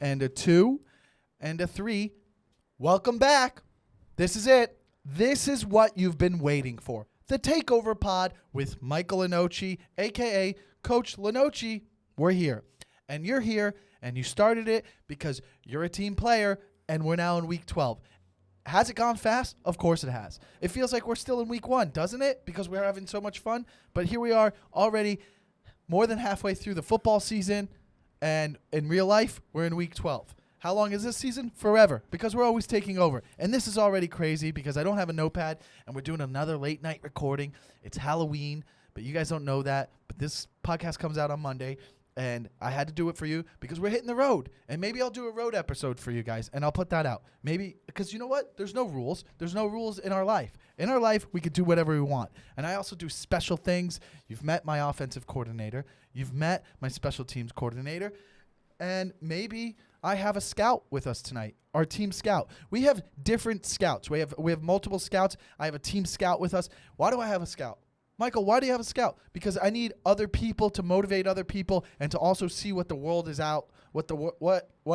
And a 2 and a 3. Welcome back. This is it. This is what you've been waiting for. The Takeover Pod with Michael Lenoci, a.k.a. Coach Lenoci. We're here. And you're here, and you started it because you're a team player, and we're now in Week 12. Has it gone fast? Of course it has. It feels like we're still in Week 1, doesn't it? Because we're having so much fun. But here we are already more than halfway through the football season. And in real life, we're in Week 12. How long is this season? Forever, because we're always taking over. And this is already crazy because I don't have a notepad, and we're doing another late-night recording. It's Halloween, but you guys don't know that. But this podcast comes out on Monday, and I had to do it for you because we're hitting the road. And maybe I'll do a road episode for you guys, and I'll put that out. Maybe because you know what? There's no rules. There's no rules in our life. In our life, we could do whatever we want. And I also do special things. You've met my offensive coordinator. You've met my special teams coordinator. And maybe I have a scout with us tonight, our team scout. We have different scouts. We have multiple scouts. I have a team scout with us. Why do I have a scout? Michael, why do you have a scout? Because I need other people to motivate other people and to also see what the world is out, what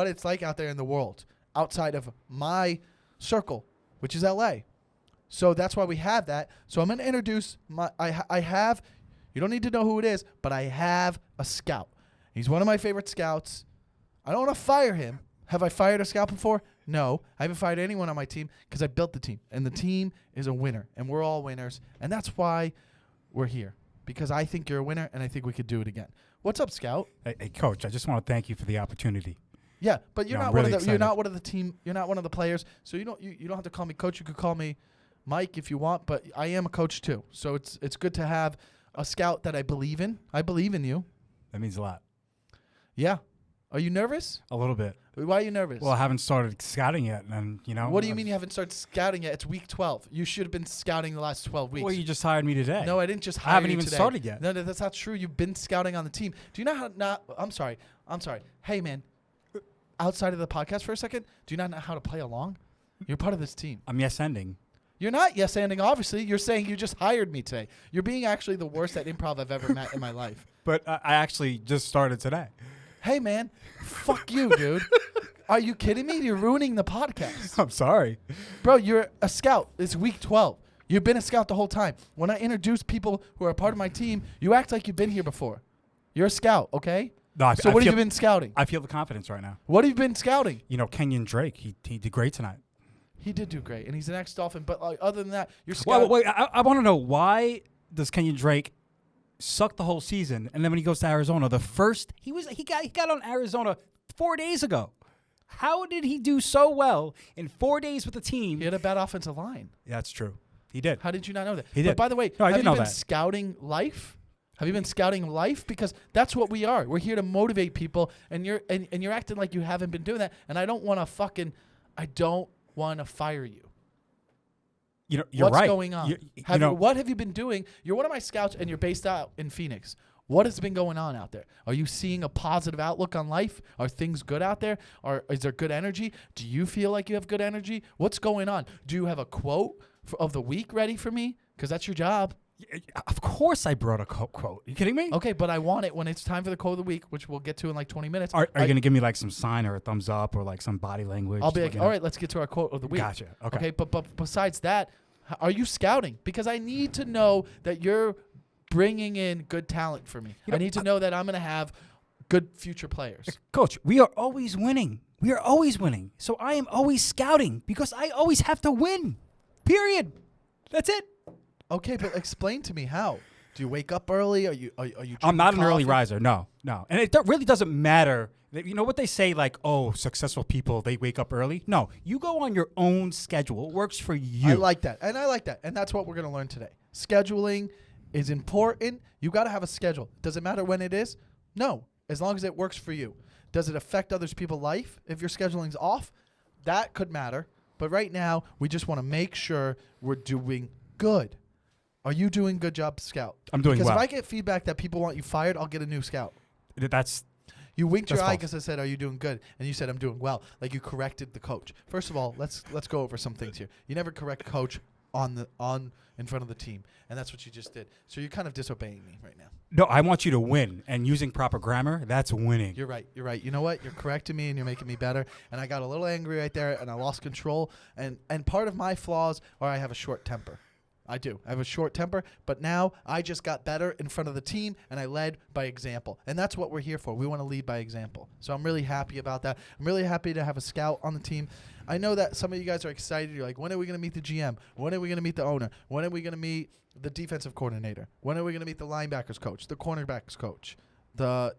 it's like out there in the world, outside of my circle, which is LA. So that's why we have that. So I'm going to introduce I have, you don't need to know who it is, but I have a scout. He's one of my favorite scouts. I don't want to fire him. Have I fired a scout before? No. I haven't fired anyone on my team because I built the team. And the team is a winner. And we're all winners. And that's why we're here. Because I think you're a winner, and I think we could do it again. What's up, Scout? Hey, Coach, I just want to thank you for the opportunity. Yeah, but you're not really one of the excited. you're not one of the team. You're not one of the players. So you don't have to call me Coach. You could call me Mike if you want. But I am a coach too. So it's good to have a scout that I believe in. I believe in you. That means a lot. Yeah. Are you nervous? A little bit. Why are you nervous? Well, I haven't started scouting yet, and What do you mean you haven't started scouting yet? It's Week 12. You should have been scouting the last 12 weeks. Well, you just hired me today. No, I didn't just hire you I haven't even today. started yet. No, that's not true. You've been scouting on the team. Do you know how not? I'm sorry. Hey, man. Outside of the podcast for a second, do you not know how to play along? You're part of this team. I'm yes-ending. You're not yes-anding, obviously. You're saying you just hired me today. You're being actually the worst at improv I've ever met in my life. But I actually just started today. Hey, man. Fuck you, dude. Are you kidding me? You're ruining the podcast. I'm sorry. Bro, you're a scout. It's Week 12. You've been a scout the whole time. When I introduce people who are part of my team, you act like you've been here before. You're a scout, okay? No, So what have you been scouting? I feel the confidence right now. What have you been scouting? Kenyon Drake, he did great tonight. He did do great, and he's an ex-Dolphin. But other than that, you're scouting. Wait, I want to know, why does Kenyon Drake suck the whole season, and then when he goes to Arizona, he got on Arizona 4 days ago. How did he do so well in 4 days with the team? He had a bad offensive line. Yeah, that's true. He did. How did you not know that? He did. But by the way, No, I have did you know been that. scouting life? Have you been scouting life? Because that's what we are. We're here to motivate people, and you're acting like you haven't been doing that. And I don't want to fire you. You're What's right. going on? What have you been doing? You're one of my scouts, and you're based out in Phoenix. What has been going on out there? Are you seeing a positive outlook on life? Are things good out there? Is there good energy? Do you feel like you have good energy? What's going on? Do you have a quote of the week ready for me? Because that's your job. Of course I brought a quote. You kidding me? Okay, but I want it when it's time for the quote of the week, which we'll get to in like 20 minutes. Are you going to give me like some sign or a thumbs up or like some body language? I'll be like, all right, let's get to our quote of the week. Gotcha. Okay. But besides that, are you scouting? Because I need to know that you're bringing in good talent for me. I need to know that I'm going to have good future players. Coach, we are always winning. We are always winning. So I am always scouting because I always have to win. Period. That's it. Okay, but explain to me how. Do you wake up early? Are you? I'm not an early coffee? riser. No. And it really doesn't matter. You know what they say, like, oh, successful people, they wake up early? No, you go on your own schedule. It works for you. I like that. And that's what we're going to learn today. Scheduling is important. You got to have a schedule. Does it matter when it is? No, as long as it works for you. Does it affect other people's life? If your scheduling's off, that could matter. But right now, we just want to make sure we're doing good. Are you doing a good job, scout? I'm doing because well. Because if I get feedback that people want you fired, I'll get a new scout. That's You winked your That's eye false. because I said, "Are you doing good?" And you said, "I'm doing well." Like you corrected the coach. First of all, let's go over some things here. You never correct coach in front of the team, and that's what you just did. So you're kind of disobeying me right now. no. I want you to win, and using proper grammar, that's winning. You're right. You're right. You know what? You're correcting me, and you're making me better. And I got a little angry right there, and I lost control. And part of my flaws are I have a short temper. I do. I have a short temper, but now I just got better in front of the team, and I led by example. And that's what we're here for. We want to lead by example. So I'm really happy about that. I'm really happy to have a scout on the team. I know that some of you guys are excited. You're like, when are we going to meet the GM? When are we going to meet the owner? When are we going to meet the defensive coordinator? When are we going to meet the linebackers coach, the cornerbacks coach, the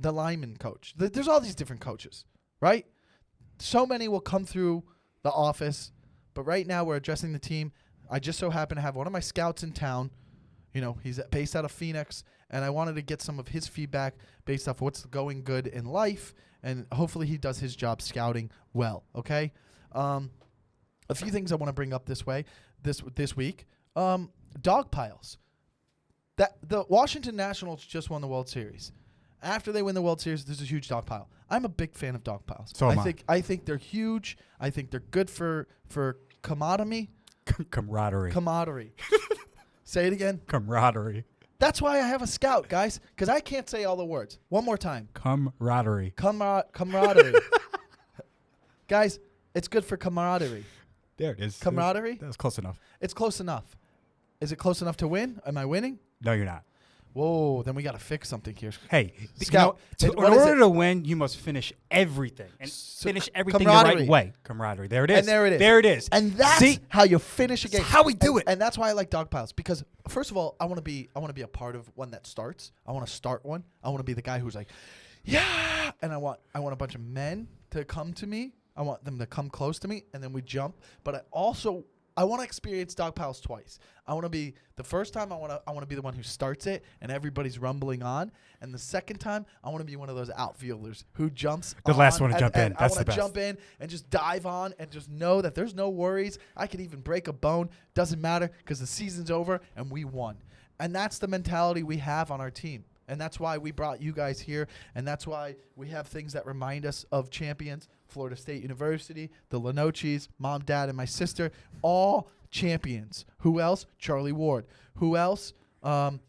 lineman coach? There's all these different coaches, right? So many will come through the office, but right now we're addressing the team. I just so happen to have one of my scouts in town. He's based out of Phoenix, and I wanted to get some of his feedback based off what's going good in life, and hopefully he does his job scouting well, okay? A few things I want to bring up this week. Dog piles. The Washington Nationals just won the World Series. After they win the World Series, there's a huge dog pile. I'm a big fan of dog piles. So I think they're huge. I think they're good for camaraderie. Camaraderie. Say it again. Camaraderie. That's why I have a scout, guys, because I can't say all the words. One more time. Camaraderie. Camaraderie. Guys, it's good for camaraderie. There it is. Camaraderie? That was close enough. It's close enough. Is it close enough to win? Am I winning? No, you're not. Whoa, then we got to fix something here. Hey, Scout, in order to win, you must finish everything. And finish everything the right way. Camaraderie. There it is. And there it is. There it is. And that's how you finish a game. That's how we do it. And that's why I like dog piles. Because first of all, I want to be a part of one that starts. I want to start one. I want to be the guy who's like, yeah. And I want a bunch of men to come to me. I want them to come close to me, and then we jump. But I want to experience dog piles twice. I want to be the first time. I want to be the one who starts it, and everybody's rumbling on. And the second time, I want to be one of those outfielders who jumps. The last one to jump in. That's the best. I want to jump in and just dive on and just know that there's no worries. I could even break a bone. Doesn't matter because the season's over and we won. And that's the mentality we have on our team. And that's why we brought you guys here. And that's why we have things that remind us of champions. Florida State University, the Lenocis, mom, dad, and my sister, all champions. Who else? Charlie Ward. Who else? Muhammad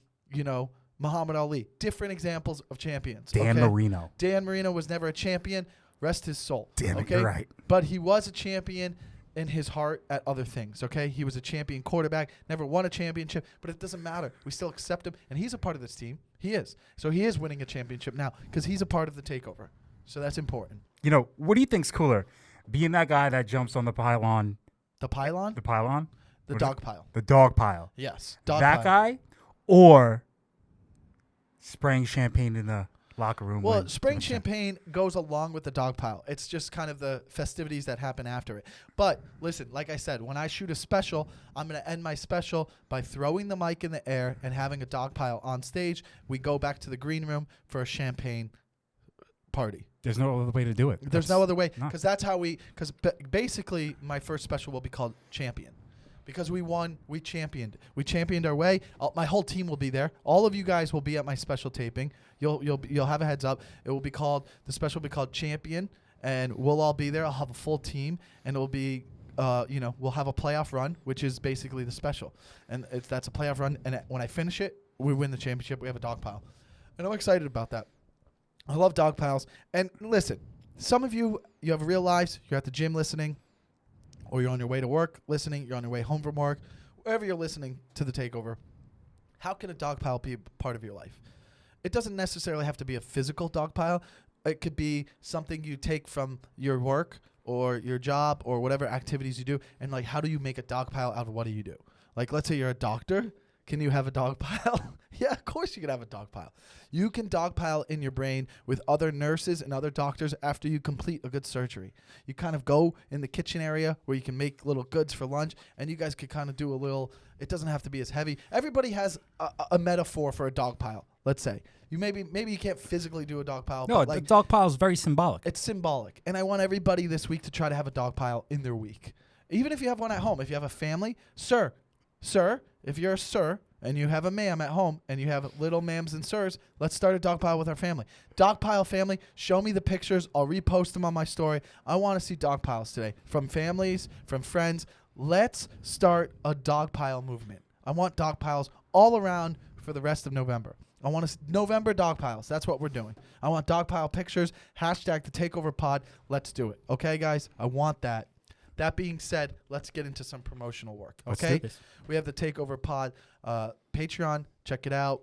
Ali. Different examples of champions. Dan Marino. Dan Marino was never a champion. Rest his soul. Damn it, okay? you're right. But he was a champion in his heart at other things, okay? He was a champion quarterback, never won a championship, but it doesn't matter. We still accept him, and he's a part of this team. He is. So he is winning a championship now because he's a part of the takeover. So that's important. What do you think's cooler? Being that guy that jumps on the pylon. The pylon? The pylon? The dog pile. The dog pile. Yes. That guy or spraying champagne in the locker room? Well, spraying champagne goes along with the dog pile. It's just kind of the festivities that happen after it. But listen, like I said, when I shoot a special, I'm going to end my special by throwing the mic in the air and having a dog pile on stage. We go back to the green room for a champagne party. There's no other way to do it. There's no other way because that's how basically my first special will be called Champion. Because we won, we championed our way. My whole team will be there. All of you guys will be at my special taping. You'll have a heads up. The special will be called Champion, and we'll all be there. I'll have a full team, and it'll be, we'll have a playoff run, which is basically the special, and that's a playoff run. And when I finish it, we win the championship. We have a dog pile, and I'm excited about that. I love dog piles. And listen, some of you have real lives. You're at the gym listening. Or you're on your way to work listening, you're on your way home from work, wherever you're listening to the takeover. How can a dog pile be a part of your life? It doesn't necessarily have to be a physical dog pile. It could be something you take from your work or your job or whatever activities you do. And like, how do you make a dog pile out of what do you do? Like, let's say you're a doctor. Can you have a dog pile? Yeah, of course you can have a dog pile. You can dog pile in your brain with other nurses and other doctors after you complete a good surgery. You kind of go in the kitchen area where you can make little goods for lunch, and you guys could kind of do a little, it doesn't have to be as heavy. Everybody has a metaphor for a dog pile, let's say. Maybe you can't physically do a dog pile. No, but the dog pile is very symbolic. It's symbolic. And I want everybody this week to try to have a dog pile in their week. Even if you have one at home, if you have a family, sir, if you're a sir and you have a ma'am at home and you have little ma'ams and sirs, let's start a dog pile with our family. Dog pile family, show me the pictures. I'll repost them on my story. I want to see dog piles today from families, from friends. Let's start a dog pile movement. I want dog piles all around for the rest of November. I want November dog piles. That's what we're doing. I want dog pile pictures. Hashtag the Takeover Pod. Let's do it. Okay, guys? I want that. That being said, let's get into some promotional work. Okay? We have the Takeover Pod Patreon. Check it out.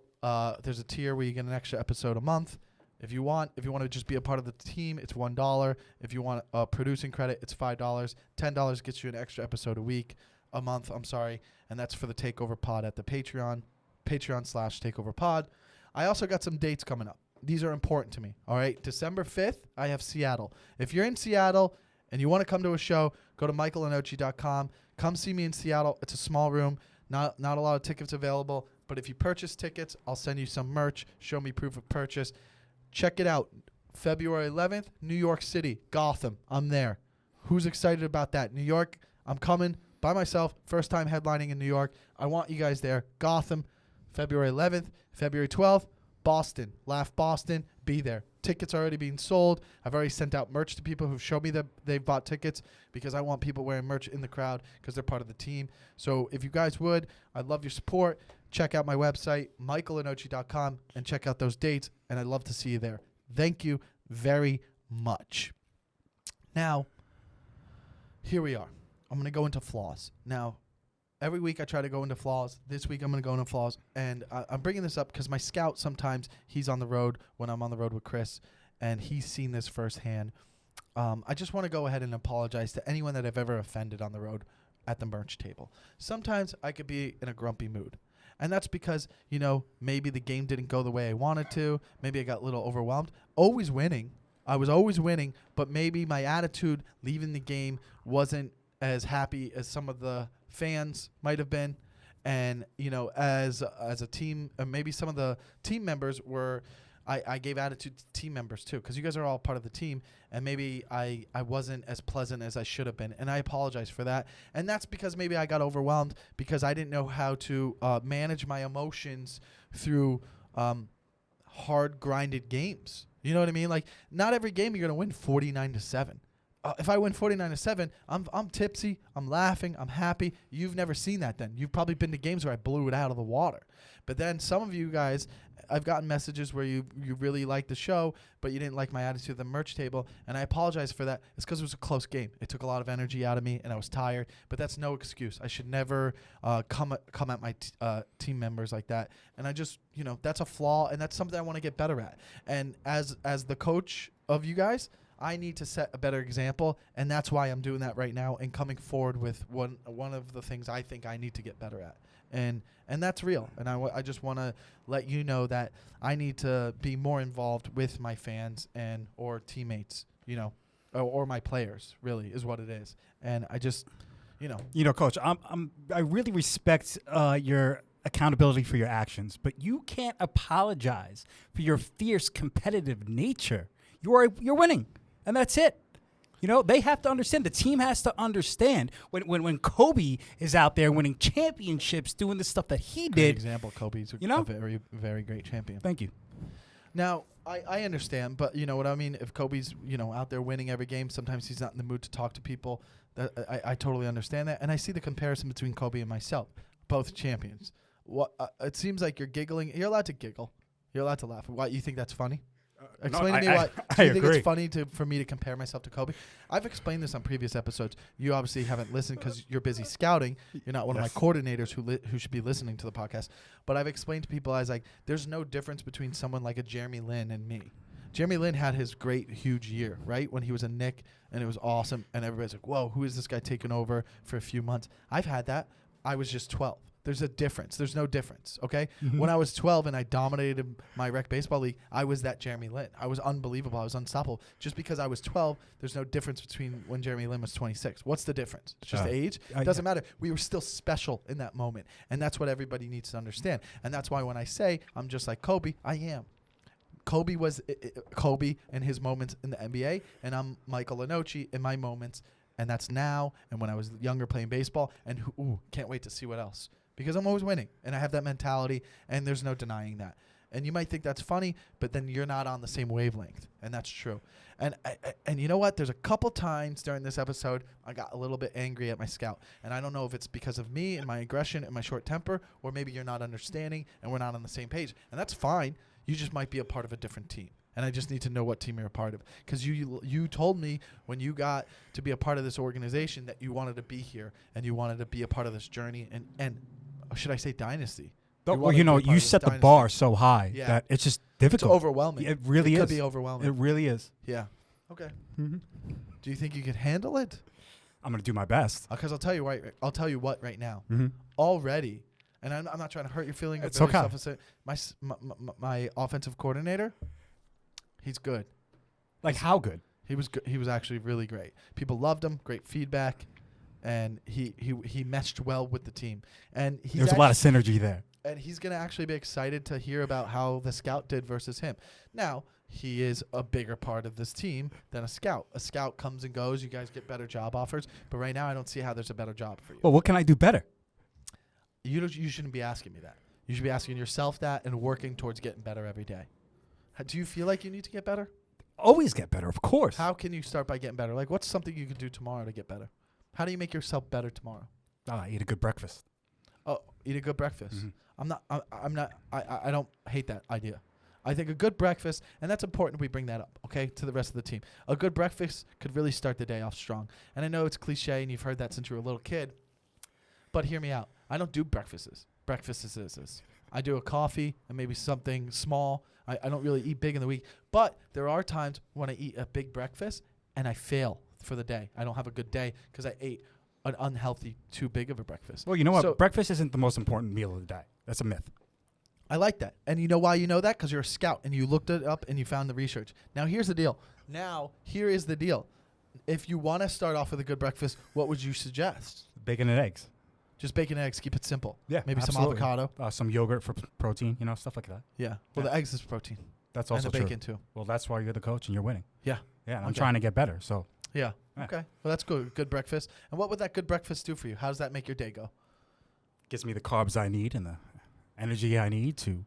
There's a tier where you get an extra episode a month. If you want to just be a part of the team, it's $1. If you want a producing credit, it's $5. $10 gets you an extra episode a month, and that's for the Takeover Pod at the Patreon. Patreon/Takeover Pod. I also got some dates coming up. These are important to me. All right. December 5th, I have Seattle. If you're in Seattle and you want to come to a show, go to michaellenoci.com. Come see me in Seattle. It's a small room. Not a lot of tickets available. But if you purchase tickets, I'll send you some merch. Show me proof of purchase. Check it out. February 11th, New York City, Gotham. I'm there. Who's excited about that? New York, I'm coming by myself. First time headlining in New York. I want you guys there. Gotham. February 11th, February 12th, Boston. Laugh Boston. Be there. Tickets are already being sold. I've already sent out merch to people who've showed me that they've bought tickets because I want people wearing merch in the crowd because they're part of the team. So if you guys would, I'd love your support. Check out my website, michaellenoci.com, and check out those dates, and I'd love to see you there. Thank you very much. Now, here we are. I'm going to go into flaws. Now, every week I try to go into flaws. This week I'm going to go into flaws. And I'm bringing this up because my scout sometimes, he's on the road when I'm on the road with Chris, and he's seen this firsthand. I just want to go ahead and apologize to anyone that I've ever offended on the road at the merch table. Sometimes I could be in a grumpy mood. And that's because, maybe the game didn't go the way I wanted to. Maybe I got a little overwhelmed. Always winning. I was always winning, but maybe my attitude leaving the game wasn't as happy as some of the fans might have been. And, as a team, maybe some of the team members were, I gave attitude to team members too, because you guys are all part of the team, and maybe I wasn't as pleasant as I should have been, and I apologize for that. And that's because maybe I got overwhelmed because I didn't know how to manage my emotions through hard grinded games. You know what I mean? Like, not every game you're going to win 49-7. If I win 49-7, I'm tipsy, I'm laughing, I'm happy. You've never seen that then. You've probably been to games where I blew it out of the water. But then some of you guys, I've gotten messages where you really liked the show, but you didn't like my attitude at the merch table, and I apologize for that. It's because it was a close game. It took a lot of energy out of me, and I was tired, but that's no excuse. I should never come at my team members like that. And I just, that's a flaw, and that's something I want to get better at. And as the coach of you guys, I need to set a better example, and that's why I'm doing that right now and coming forward with one of the things I think I need to get better at. And that's real. And I just want to let you know that I need to be more involved with my fans or teammates, or my players, really, is what it is. And I just, Coach, I really respect your accountability for your actions, but you can't apologize for your fierce competitive nature. You're winning, and that's it. They have to understand. The team has to understand when Kobe is out there winning championships, doing the stuff that he did. Example, Kobe's a very, very great champion. Thank you. Now, I understand, but you know what I mean? If Kobe's, out there winning every game, sometimes he's not in the mood to talk to people. I totally understand that. And I see the comparison between Kobe and myself, both champions. It seems like you're giggling. You're allowed to giggle. You're allowed to laugh. Why, you think that's funny? Explain to me why. Do you think it's funny for me to compare myself to Kobe? I've explained this on previous episodes. You obviously haven't listened because you're busy scouting. You're not one of my coordinators who should be listening to the podcast. But I've explained to people there's no difference between someone like a Jeremy Lin and me. Jeremy Lin had his great, huge year, right? When he was a Knick, and it was awesome. And everybody's like, whoa, who is this guy taking over for a few months? I've had that. I was just 12. There's a difference. There's no difference, okay? Mm-hmm. When I was 12 and I dominated my rec baseball league, I was that Jeremy Lin. I was unbelievable. I was unstoppable. Just because I was 12, there's no difference between when Jeremy Lin was 26. What's the difference? It's just age? It doesn't matter. We were still special in that moment, and that's what everybody needs to understand. And that's why when I say I'm just like Kobe, I am. Kobe was Kobe in his moments in the NBA, and I'm Michael Lenoci in my moments And that's now and when I was younger playing baseball. And can't wait to see what else. Because I'm always winning. And I have that mentality. And there's no denying that. And you might think that's funny, but then you're not on the same wavelength. And that's true. And and you know what? There's a couple times during this episode I got a little bit angry at my scout. And I don't know if it's because of me and my aggression and my short temper, or maybe you're not understanding and we're not on the same page. And that's fine. You just might be a part of a different team. And I just need to know what team you're a part of. Because you told me when you got to be a part of this organization that you wanted to be here and you wanted to be a part of this journey and should I say dynasty? Well, you set the bar so high that it's just difficult. It's overwhelming. It really is. It could be overwhelming. It really is. Yeah. Okay. Mm-hmm. Do you think you could handle it? I'm going to do my best. Because I'll tell you what right now. Mm-hmm. Already, and I'm not trying to hurt your feelings. It's okay. My offensive coordinator, he's good. Like how good? He was good. He was actually really great. People loved him. Great feedback, and he meshed well with the team. And there's a lot of synergy there. And he's going to actually be excited to hear about how the scout did versus him. Now, he is a bigger part of this team than a scout. A scout comes and goes. You guys get better job offers. But right now, I don't see how there's a better job for you. Well, what can I do better? You shouldn't be asking me that. You should be asking yourself that and working towards getting better every day. Do you feel like you need to get better? Always get better, of course. How can you start by getting better? Like, what's something you can do tomorrow to get better? How do you make yourself better tomorrow? Eat a good breakfast. Oh, eat a good breakfast. Mm-hmm. I don't hate that idea. I think a good breakfast, and that's important we bring that up, okay, to the rest of the team. A good breakfast could really start the day off strong. And I know it's cliche, and you've heard that since you were a little kid, but hear me out. I don't do breakfasts. Breakfasts. I do a coffee and maybe something small. I don't really eat big in the week, but there are times when I eat a big breakfast, and I fail for the day. I don't have a good day because I ate an unhealthy, too big of a breakfast. Well, you know what? So breakfast isn't the most important meal of the day. That's a myth. I like that. And you know why you know that? Because you're a scout, and you looked it up, and you found the research. Now, here's the deal. If you want to start off with a good breakfast, what would you suggest? Bacon and eggs. Just bacon and eggs. Keep it simple. Yeah, maybe absolutely. some avocado. Some yogurt for protein, stuff like that. Yeah. Well, the eggs is protein. That's also and the true. bacon, too. Well, that's why you're the coach, and you're winning. Yeah. Yeah, and I'm trying to get better, so. Yeah. Okay. Well, that's good. Good breakfast. And what would that good breakfast do for you? How does that make your day go? Gives me the carbs I need and the energy I need to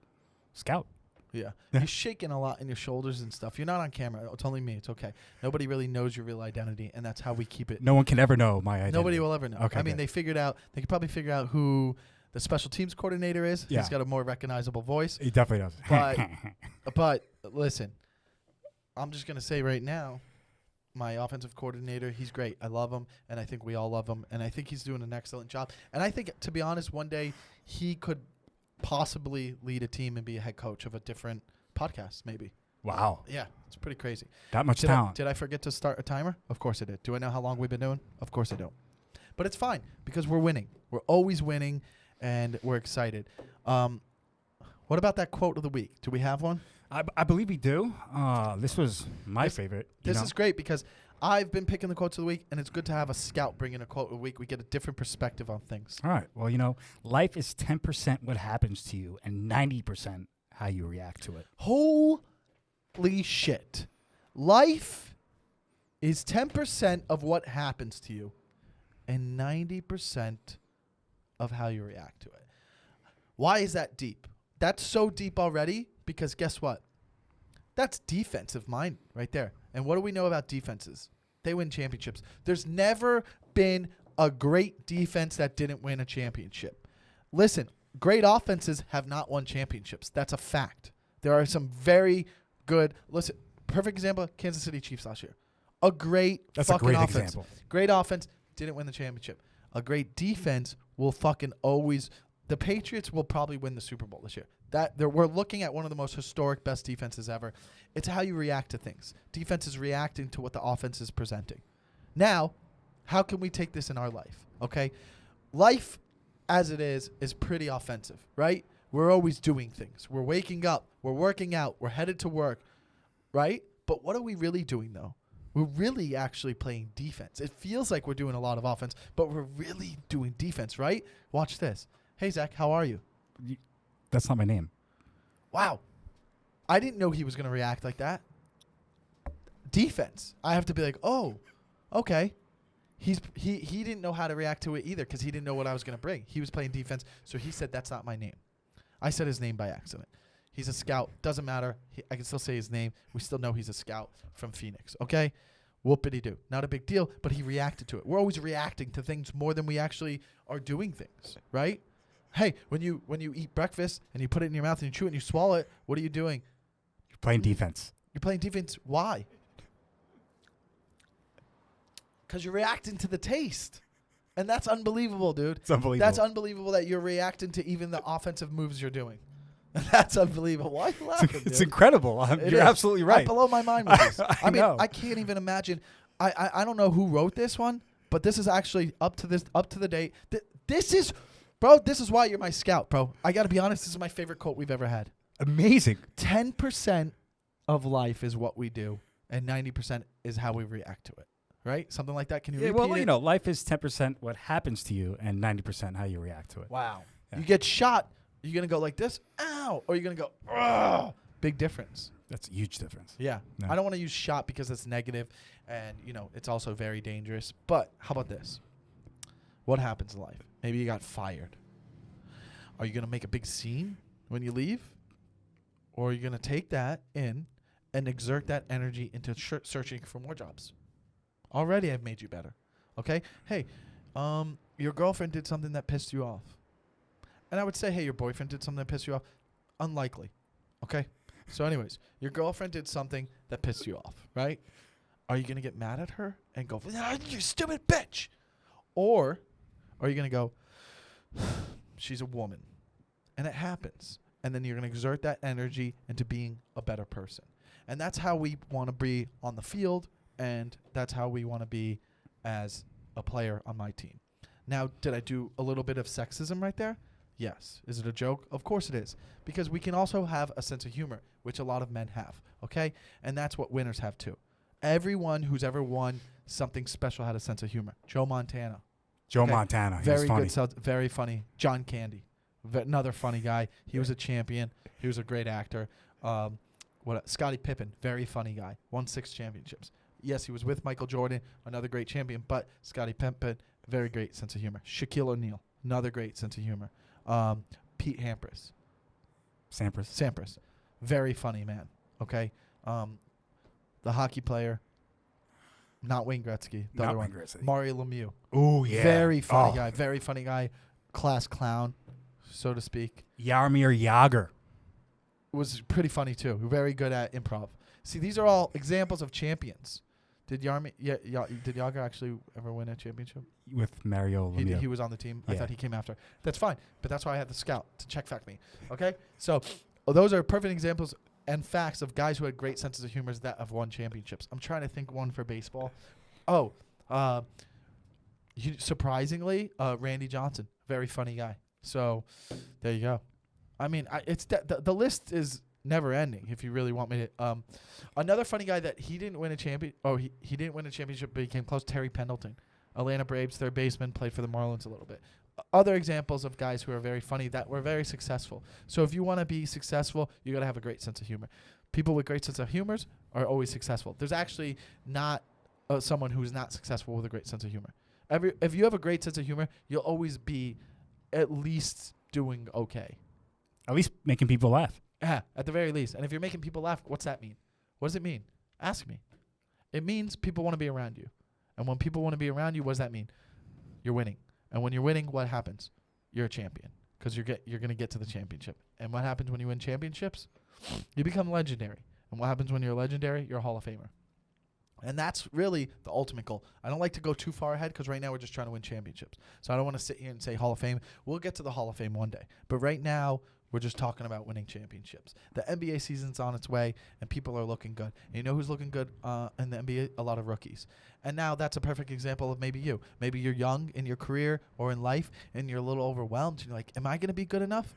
scout. Yeah. You're shaking a lot in your shoulders and stuff. You're not on camera. It's only me. It's okay. Nobody really knows your real identity, and that's how we keep it. No one can ever know my identity. Nobody will ever know. Okay, I mean, they could probably figure out who the special teams coordinator is. Yeah. He's got a more recognizable voice. He definitely does. But listen, I'm just going to say right now, my offensive coordinator, he's great. I love him, and I think we all love him, and I think he's doing an excellent job. And I think, to be honest, one day he could possibly lead a team and be a head coach of a different podcast, maybe. Wow. Yeah, it's pretty crazy. That much talent. Did I forget to start a timer? Of course I did. Do I know how long we've been doing? Of course I don't. But it's fine because we're winning. We're always winning, and we're excited. What about that quote of the week? Do we have one? I believe we do. This was my favorite. This is great because I've been picking the quotes of the week, and it's good to have a scout bring in a quote of the week. We get a different perspective on things. All right. Well, life is 10% what happens to you and 90% how you react to it. Holy shit. Life is 10% of what happens to you and 90% of how you react to it. Why is that deep? That's so deep already because guess what? That's defensive mind right there. And what do we know about defenses? They win championships. There's never been a great defense that didn't win a championship. Listen, great offenses have not won championships. That's a fact. There are some very good, perfect example, Kansas City Chiefs last year. A great offense. Example. Great offense, didn't win the championship. A great defense will fucking always. The Patriots will probably win the Super Bowl this year. We're looking at one of the most historic, best defenses ever. It's how you react to things. Defense is reacting to what the offense is presenting. Now, how can we take this in our life? Okay, life as it is pretty offensive, right? We're always doing things. We're waking up. We're working out. We're headed to work, right? But what are we really doing though? We're really actually playing defense. It feels like we're doing a lot of offense, but we're really doing defense, right? Watch this. Hey, Zach, how are you? That's not my name. Wow. I didn't know he was going to react like that. Defense. I have to be like, oh, okay. he didn't know how to react to it either because he didn't know what I was going to bring. He was playing defense, so he said, that's not my name. I said his name by accident. He's a scout. Doesn't matter. I can still say his name. We still know he's a scout from Phoenix, okay? Whoopity-doo. Not a big deal, but he reacted to it. We're always reacting to things more than we actually are doing things, right? Hey, when you eat breakfast and you put it in your mouth and you chew it and you swallow it, what are you doing? You're playing defense. You're playing defense. Why? Because you're reacting to the taste. And that's unbelievable, dude. It's unbelievable. That's unbelievable that you're reacting to even the offensive moves you're doing. That's unbelievable. Why are you laughing, dude? It's incredible. You're absolutely right. I blow my mind with this. I mean, know. I can't even imagine. I don't know who wrote this one, but this is actually up to the date. This is, bro, this is why you're my scout, bro. I got to be honest. This is my favorite quote we've ever had. Amazing. 10% of life is what we do, and 90% is how we react to it. Right? Something like that. Can you repeat well, it? you know, life is 10% what happens to you and 90% how you react to it. Wow. Yeah. You get shot, you're going to go like this, ow, or you're going to go, ugh. Big difference. That's a huge difference. Yeah. No. I don't want to use shot because it's negative and, you know, it's also very dangerous. But how about this? What happens in life? Maybe you got fired. Are you going to make a big scene when you leave? Or are you going to take that in and exert that energy into searching for more jobs? Already I've made you better. Okay? Hey, your girlfriend did something that pissed you off. And I would say, hey, your boyfriend did something that pissed you off. Unlikely. Okay? So anyways, your girlfriend did something that pissed you off, right? Are you going to get mad at her and go, you stupid bitch? Or are you going to go, she's a woman. And it happens. And then you're going to exert that energy into being a better person. And that's how we want to be on the field. And that's how we want to be as a player on my team. Now, did I do a little bit of sexism right there? Yes. Is it a joke? Of course it is. Because we can also have a sense of humor, which a lot of men have, okay? And that's what winners have too. Everyone who's ever won something special had a sense of humor. Joe Montana. Joe Montana. Very funny. good. Very funny. John Candy. Another funny guy. He was a champion. He was a great actor. Scottie Pippen. Very funny guy. Won 6 championships. Yes, he was with Michael Jordan, another great champion, but Scottie Pippen, very great sense of humor. Shaquille O'Neal, another great sense of humor. Pete Sampras, very funny man, okay? The hockey player, not Wayne Gretzky, the other one, Mario Lemieux. Oh, yeah. Very funny guy, class clown, so to speak. Jaromir Jagr. Was pretty funny too, very good at improv. See, these are all examples of champions. Did Jagr actually ever win a championship? With Mario Lemieux. He was on the team. Yeah. I thought he came after. That's fine, but that's why I had the scout to check fact me. Okay, so those are perfect examples and facts of guys who had great senses of humor that have won championships. I'm trying to think one for baseball. Surprisingly, Randy Johnson, very funny guy. So there you go. I mean, the list is never ending if you really want me to. Another funny guy that he didn't win a champion. Oh, he didn't win a championship, but he came close. Terry Pendleton, Atlanta Braves third baseman, played for the Marlins a little bit. Other examples of guys who are very funny that were very successful. So if you want to be successful, you got to have a great sense of humor. People with great sense of humors are always successful. There's actually not someone who's not successful with a great sense of humor. If you have a great sense of humor, you'll always be at least doing okay. At least making people laugh. Yeah, at the very least. And if you're making people laugh, what's that mean? What does it mean? Ask me. It means people want to be around you. And when people want to be around you, what does that mean? You're winning. And when you're winning, what happens? You're a champion because you're going to get to the championship. And what happens when you win championships? You become legendary. And what happens when you're legendary? You're a Hall of Famer. And that's really the ultimate goal. I don't like to go too far ahead because right now we're just trying to win championships. So I don't want to sit here and say Hall of Fame. We'll get to the Hall of Fame one day. But right now, we're just talking about winning championships. The NBA season's on its way, and people are looking good. And you know who's looking good in the NBA? A lot of rookies. And now that's a perfect example of maybe you. Maybe you're young in your career or in life, and you're a little overwhelmed. And you're like, am I going to be good enough?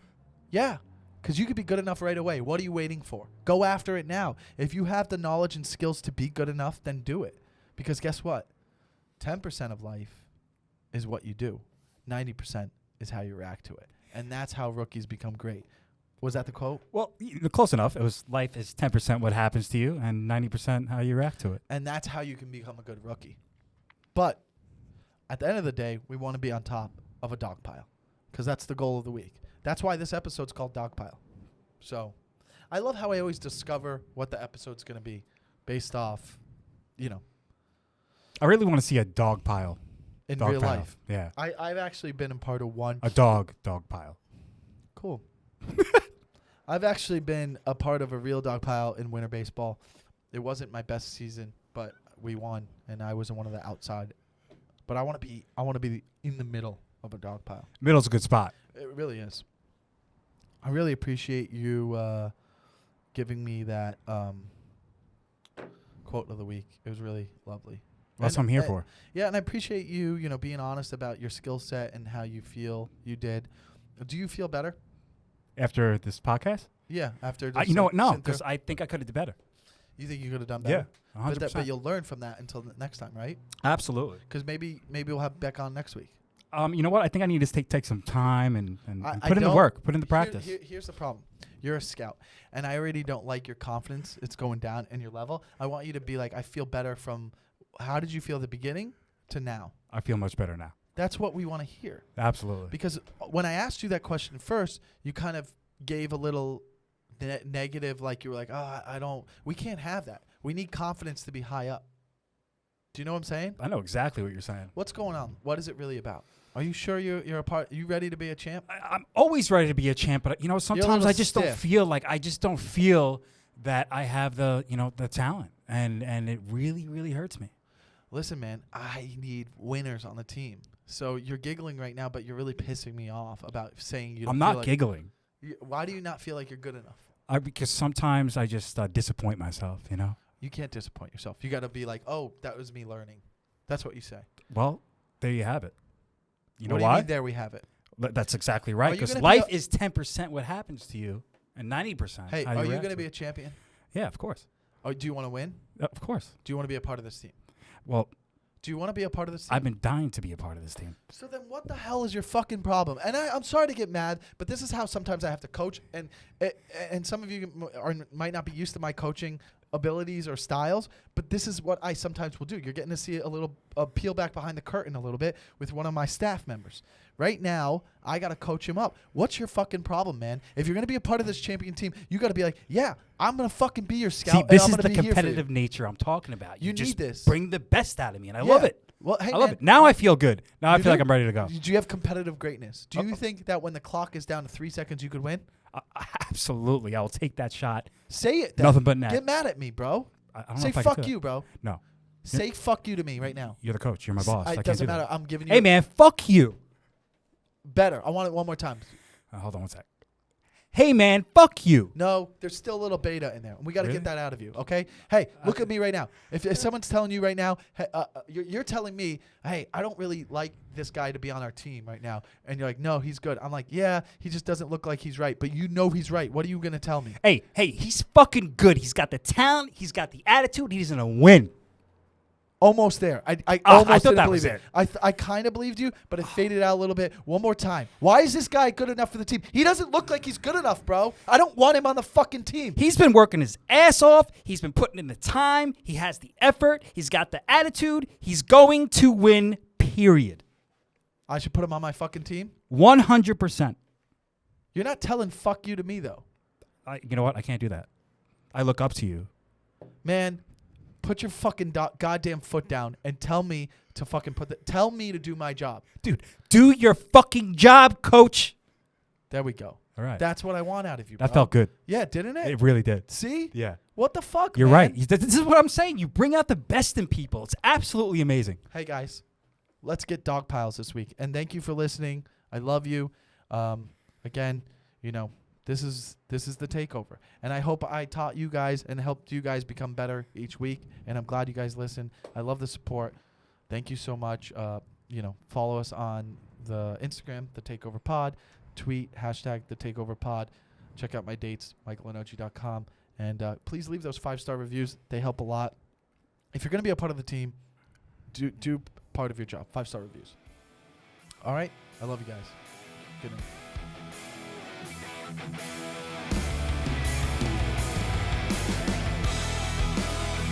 Yeah, because you could be good enough right away. What are you waiting for? Go after it now. If you have the knowledge and skills to be good enough, then do it. Because guess what? 10% of life is what you do. 90% is how you react to it. And that's how rookies become great. Was that the quote? Well, close enough. It was life is 10% what happens to you and 90% how you react to it. And that's how you can become a good rookie. But at the end of the day, we want to be on top of a dog pile because that's the goal of the week. That's why this episode's called Dog Pile. So I love how I always discover what the episode's going to be based off, I really want to see a dog pile. in Dog real pile. life. Yeah. I've actually been a part of one. A dog pile. Cool. I've actually been a part of a real dog pile in winter baseball. It wasn't my best season, but we won, and I was in one of the outside. But I want to be in the middle of a dog pile. Middle's a good spot. It really is. I really appreciate you giving me that quote of the week. It was really lovely. That's what I'm here for. Yeah, and I appreciate you, being honest about your skill set and how you feel you did. Do you feel better? After this podcast? Yeah, after just You know what? No, sitting because through- I think I could have did better. You think you could have done better? Yeah, 100%. But you'll learn from that until the next time, right? Absolutely. Because maybe we'll have Beck on next week. You know what? I think I need to take some time and I put in the don't- work, put in the practice. Here's the problem. You're a scout, and I already don't like your confidence. It's going down in your level. I want you to be like, I feel better from how did you feel at the beginning to now? I feel much better now. That's what we want to hear. Absolutely. Because when I asked you that question first, you kind of gave a little negative, like you were like, we can't have that. We need confidence to be high up. Do you know what I'm saying? I know exactly what you're saying. What's going on? What is it really about? Are you sure you're a part? You ready to be a champ? I'm always ready to be a champ, but sometimes little I just don't stiff. feel that I have the talent, and it really, really hurts me. Listen, man, I need winners on the team. So you're giggling right now, but you're really pissing me off about saying you don't I'm feel not like giggling. Why do you not feel like you're good enough? Because sometimes I just disappoint myself, You can't disappoint yourself. You got to be like, oh, that was me learning. That's what you say. Well, there you have it. You know what do you why? mean there we have it? That's exactly right. you Because gonna life be is 10% what happens to you, and 90%. Hey, how are you react going to to be it. a champion? Yeah, of course. Or do you want to win? Of course. Do you want to be a part of this team? Well, Do you want to be a part of this team? I've been dying to be a part of this team. So then what the hell is your fucking problem? And I'm sorry to get mad, but this is how sometimes I have to coach. And some of you might not be used to my coaching abilities or styles, but this is what I sometimes will do. You're getting to see a little peel back behind the curtain a little bit with one of my staff members. Right now, I got to coach him up. What's your fucking problem, man? If you're going to be a part of this champion team, you got to be like, yeah, I'm going to fucking be your scout. See, and this I'm is gonna the be here for you. competitive nature I'm talking about. You just need this. Bring the best out of me, and I Yeah. love it. Well, hey, I love man, it. Now I feel good. Now I You feel like do? I'm ready to go. Do you have competitive greatness? Do you think that when the clock is down to 3 seconds, you could win? Absolutely. I will take that shot. Say it. Then. Nothing but net. Get mad at me, bro. I don't know Say if I can fuck do it. you, bro. No. Say fuck you to me right now. You're the coach. You're my boss. I It can't doesn't do that. matter. I'm giving you. Hey, man, fuck you. Better. I want it one more time. Hold on one sec. Hey, man, fuck you. No, there's still a little beta in there. We got to Really? get that out of you, okay? Hey, look at me right now. If someone's telling you right now, hey, you're telling me, hey, I don't really like this guy to be on our team right now. And you're like, no, he's good. I'm like, yeah, he just doesn't look like he's right. But you know he's right. What are you going to tell me? Hey, he's fucking good. He's got the talent. He's got the attitude. He's going to win. Almost there. I I almost thought didn't that believe was it. I kind of believed you, but it faded out a little bit. One more time. Why is this guy good enough for the team? He doesn't look like he's good enough, bro. I don't want him on the fucking team. He's been working his ass off. He's been putting in the time. He has the effort. He's got the attitude. He's going to win, period. I should put him on my fucking team? 100%. You're not telling fuck you to me, though. You know what? I can't do that. I look up to you. Man, put your fucking goddamn foot down and tell me to fucking tell me to do my job. Dude, do your fucking job, coach. There we go. All right. That's what I want out of you, bro. That felt good. Yeah, didn't it? It really did. See? Yeah. What the fuck, You're man? right. This is what I'm saying. You bring out the best in people. It's absolutely amazing. Hey, guys, let's get dog piles this week. And thank you for listening. I love you. Again, this is the takeover. And I hope I taught you guys and helped you guys become better each week. And I'm glad you guys listen. I love the support. Thank you so much. Follow us on the Instagram, the Takeover Pod. Tweet, # the Takeover Pod. Check out my dates, michaellenoci.com. And please leave those 5-star reviews. They help a lot. If you're going to be a part of the team, do part of your job. 5-star reviews. All right? I love you guys. Good night.